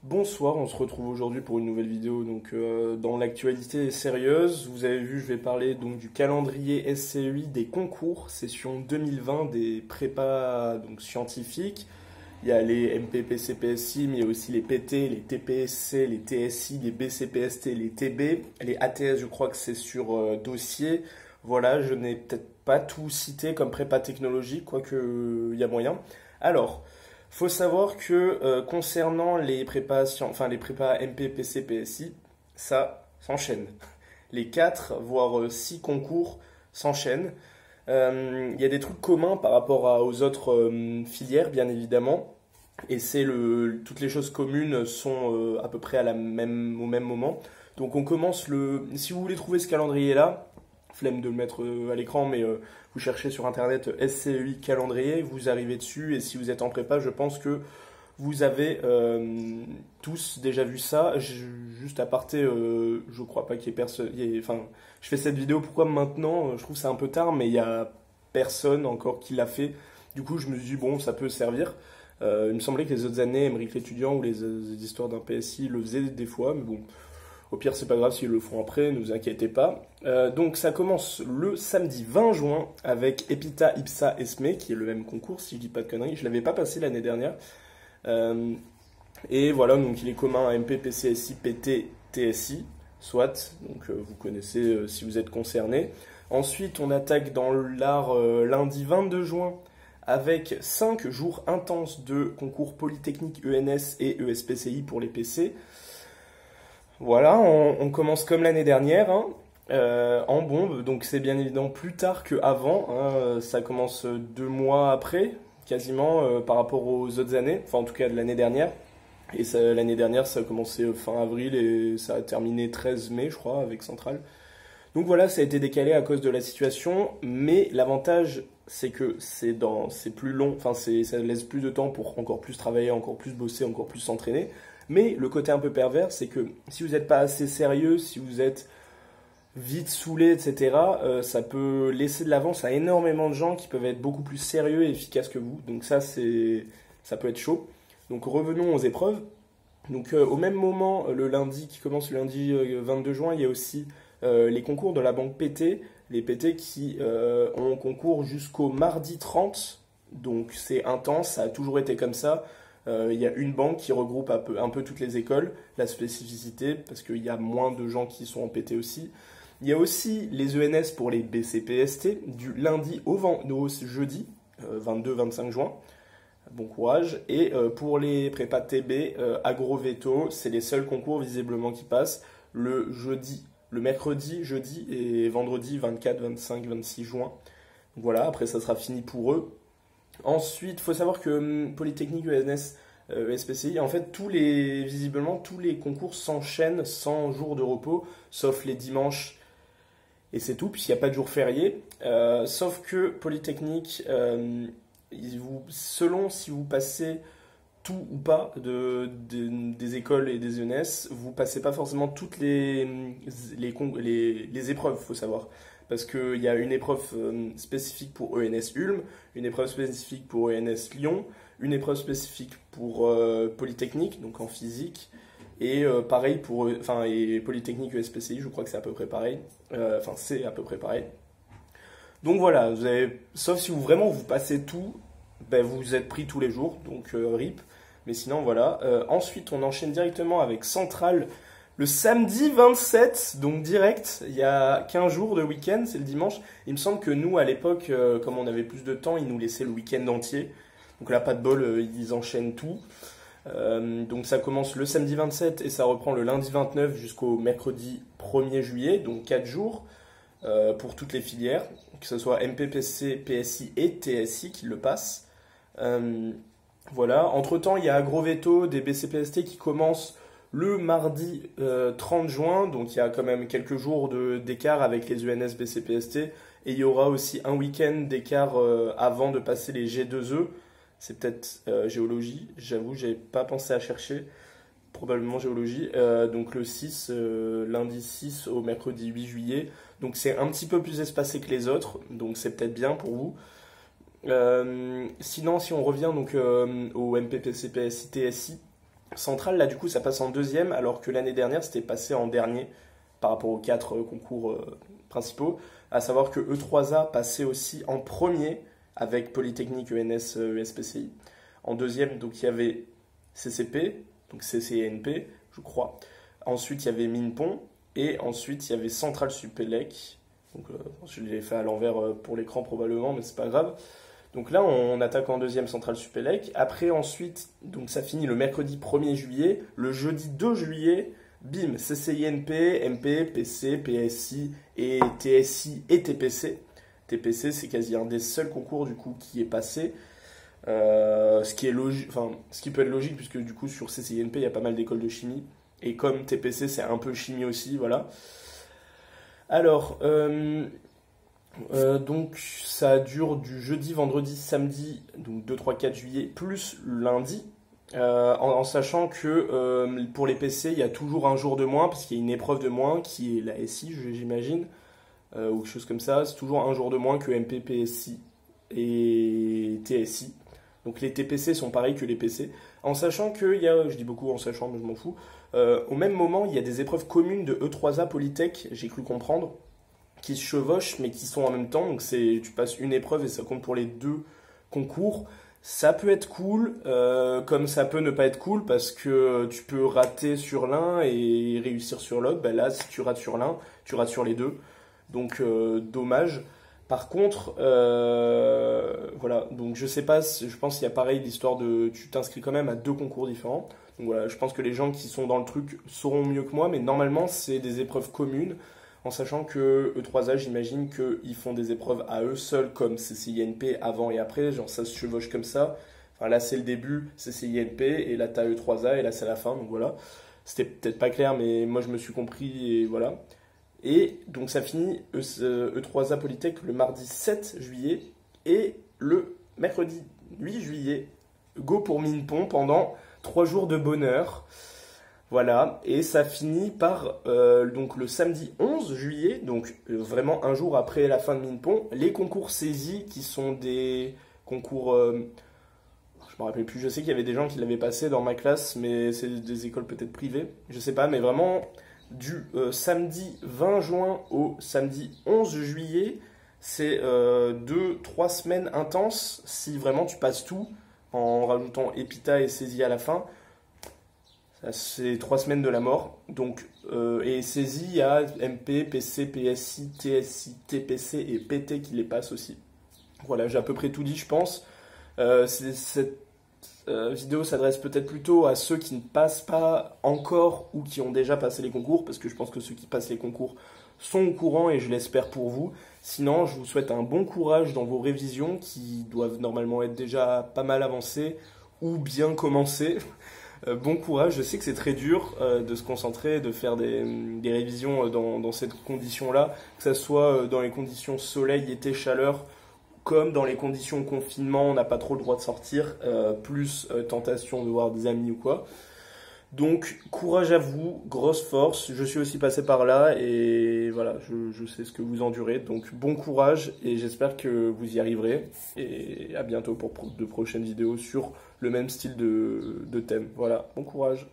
Bonsoir, on se retrouve aujourd'hui pour une nouvelle vidéo dans l'actualité sérieuse. Vous avez vu, je vais parler donc du calendrier SCEI des concours, session 2020 des prépas donc scientifiques. Il y a les MPPCPSI, mais il y a aussi les PT, les TPSC, les TSI, les BCPST, les TB, les ATS, je crois que c'est sur dossier. Voilà, je n'ai peut-être pas tout cité comme prépa technologique, quoique il y a moyen. Alors, faut savoir que concernant les prépas, les prépas MP, PC, PSI, ça s'enchaîne. Les 4, voire 6 concours s'enchaînent. Il y a des trucs communs par rapport aux autres filières, bien évidemment. Et toutes les choses communes sont à peu près au même moment. Donc on commence si vous voulez trouver ce calendrier-là, flemme de le mettre à l'écran, mais vous cherchez sur internet SCEI calendrier, vous arrivez dessus, et si vous êtes en prépa, je pense que vous avez tous déjà vu ça. Juste à aparté, je crois pas qu'il y ait personne. Enfin, je fais cette vidéo, pourquoi maintenant? Je trouve que c'est un peu tard, mais il y a personne encore qui l'a fait. Du coup, je me suis dit, bon, ça peut servir. Il me semblait que les autres années, Émeric l'étudiant ou les histoires d'un PSI le faisaient des fois, mais bon. Au pire, c'est pas grave s'ils le font après, ne vous inquiétez pas. Donc ça commence le samedi 20 juin avec EPITA, IPSA, ESME, qui est le même concours, si je dis pas de conneries. Je l'avais pas passé l'année dernière. Et voilà, donc il est commun à MP, PCSI, PT, TSI, soit. Donc vous connaissez si vous êtes concerné. Ensuite, on attaque dans l'art lundi 22 juin avec 5 jours intenses de concours Polytechnique ENS et ESPCI pour les PC. Voilà, on commence comme l'année dernière, hein, en bombe, donc c'est bien évidemment plus tard qu'avant, hein, ça commence 2 mois après, quasiment, par rapport aux autres années, enfin en tout cas de l'année dernière. Et l'année dernière, ça a commencé fin avril et ça a terminé 13 mai, je crois, avec Centrale. Donc voilà, ça a été décalé à cause de la situation, mais l'avantage, c'est que c'est plus long, enfin ça laisse plus de temps pour encore plus travailler, encore plus bosser, encore plus s'entraîner. Mais le côté un peu pervers, c'est que si vous n'êtes pas assez sérieux, si vous êtes vite saoulé, etc., ça peut laisser de l'avance à énormément de gens qui peuvent être beaucoup plus sérieux et efficaces que vous. Donc ça peut être chaud. Donc revenons aux épreuves. Donc au même moment, le lundi qui commence le lundi 22 juin, il y a aussi les concours de la banque PT. Les PT qui ont concours jusqu'au mardi 30. Donc c'est intense, ça a toujours été comme ça. Il y a une banque qui regroupe un peu toutes les écoles, la spécificité, parce qu'il y a moins de gens qui sont en PT aussi. Il y a aussi les ENS pour les BCPST, du lundi au jeudi, 22-25 juin. Bon courage. Et pour les prépas TB, agro-veto, c'est les seuls concours visiblement qui passent le mercredi, jeudi et vendredi 24, 25, 26 juin. Voilà, après ça sera fini pour eux. Ensuite, il faut savoir que Polytechnique, ENS, SPCI, en fait, visiblement, tous les concours s'enchaînent sans jour de repos, sauf les dimanches, et c'est tout, puisqu'il n'y a pas de jour férié. Sauf que Polytechnique, selon si vous passez tout ou pas des écoles et des ENS, vous passez pas forcément toutes les épreuves, il faut savoir. Parce qu'il y a une épreuve spécifique pour ENS Ulm, une épreuve spécifique pour ENS Lyon, une épreuve spécifique pour Polytechnique, donc en physique, et pareil et Polytechnique ESPCI, je crois que c'est à peu près pareil. C'est à peu près pareil. Donc voilà, sauf si vous passez tout, ben vous êtes pris tous les jours, donc RIP. Mais sinon voilà. Ensuite, on enchaîne directement avec Centrale. Le samedi 27, donc direct, il y a 15 jours de week-end, c'est le dimanche. Il me semble que nous, à l'époque, comme on avait plus de temps, ils nous laissaient le week-end entier. Donc là, pas de bol, ils enchaînent tout. Donc ça commence le samedi 27 et ça reprend le lundi 29 jusqu'au mercredi 1er juillet, donc 4 jours pour toutes les filières, que ce soit MPPC, PSI et TSI qui le passent. Voilà. Entre-temps, il y a Agroveto des BCPST qui commencent le mardi 30 juin, donc il y a quand même quelques jours d'écart avec les ENS BCPST, et il y aura aussi un week-end d'écart avant de passer les G2E, c'est peut-être géologie, j'avoue, j'avais pas pensé à chercher, probablement géologie, donc le 6, lundi 6 au mercredi 8 juillet, donc c'est un petit peu plus espacé que les autres, donc c'est peut-être bien pour vous. Sinon, si on revient donc au MPPCPSI, TSI, Centrale, là, du coup, ça passe en deuxième, alors que l'année dernière, c'était passé en dernier par rapport aux quatre concours principaux. À savoir que E3A passait aussi en premier avec Polytechnique, ENS, ESPCI. En deuxième, donc, il y avait CCP, donc CCNP, je crois. Ensuite, il y avait Minpon. Et ensuite, il y avait Centrale Supélec. Donc, je l'ai fait à l'envers pour l'écran probablement, mais c'est pas grave. Donc là, on attaque en deuxième Centrale Supélec. Après, ensuite, donc ça finit le mercredi 1er juillet. Le jeudi 2 juillet, bim, CCINP, MP, PC, PSI et TSI et TPC. TPC, c'est quasi un des seuls concours du coup qui est passé. Ce qui est logique, enfin, ce qui peut être logique puisque du coup sur CCINP il y a pas mal d'écoles de chimie et comme TPC c'est un peu chimie aussi, voilà. Alors, donc ça dure du jeudi, vendredi, samedi, donc 2, 3, 4 juillet, plus lundi, en sachant que pour les PC, il y a toujours un jour de moins, parce qu'il y a une épreuve de moins, qui est la SI, j'imagine, ou quelque chose comme ça, c'est toujours un jour de moins que MP, PSI et TSI. Donc les TPC sont pareils que les PC, en sachant qu'il y a, je dis beaucoup en sachant, mais je m'en fous, au même moment, il y a des épreuves communes de E3A Polytech, j'ai cru comprendre, qui se chevauchent mais qui sont en même temps. Donc tu passes une épreuve et ça compte pour les deux concours. Ça peut être cool, comme ça peut ne pas être cool parce que tu peux rater sur l'un et réussir sur l'autre. Ben là, si tu rates sur l'un, tu rates sur les deux. Donc dommage. Par contre, voilà. Donc je sais pas, je pense qu'il y a pareil l'histoire de, tu t'inscris quand même à deux concours différents. Donc voilà, je pense que les gens qui sont dans le truc sauront mieux que moi, mais normalement c'est des épreuves communes. En sachant que E3A, j'imagine qu'ils font des épreuves à eux seuls, comme CCINP avant et après, genre ça se chevauche comme ça. Enfin là, c'est le début, CCINP, et là, t'as E3A, et là, c'est la fin, donc voilà. C'était peut-être pas clair, mais moi, je me suis compris, et voilà. Et donc, ça finit E3A Polytech le mardi 7 juillet, et le mercredi 8 juillet, go pour Minpon pendant 3 jours de bonheur. Voilà, et ça finit par donc le samedi 11 juillet, donc vraiment un jour après la fin de Minpon, les concours saisis qui sont des concours, je me rappelle plus, je sais qu'il y avait des gens qui l'avaient passé dans ma classe, mais c'est des écoles peut-être privées, je sais pas, mais vraiment du samedi 20 juin au samedi 11 juillet, c'est 2-3 semaines intenses si vraiment tu passes tout en rajoutant Epita et saisie à la fin. C'est 3 semaines de la mort. Donc, et saisie, il y a MP, PC, PSI, TSI, TPC et PT qui les passent aussi. Voilà, j'ai à peu près tout dit, je pense. Cette vidéo s'adresse peut-être plutôt à ceux qui ne passent pas encore ou qui ont déjà passé les concours, parce que je pense que ceux qui passent les concours sont au courant et je l'espère pour vous. Sinon, je vous souhaite un bon courage dans vos révisions qui doivent normalement être déjà pas mal avancées ou bien commencées. Bon courage, je sais que c'est très dur de se concentrer, de faire des révisions dans cette condition-là, que ce soit dans les conditions soleil, été, chaleur, comme dans les conditions confinement, on n'a pas trop le droit de sortir, plus tentation de voir des amis ou quoi. Donc courage à vous, grosse force, je suis aussi passé par là et voilà, je sais ce que vous endurez, donc bon courage et j'espère que vous y arriverez et à bientôt pour de prochaines vidéos sur le même style de thème. Voilà, bon courage.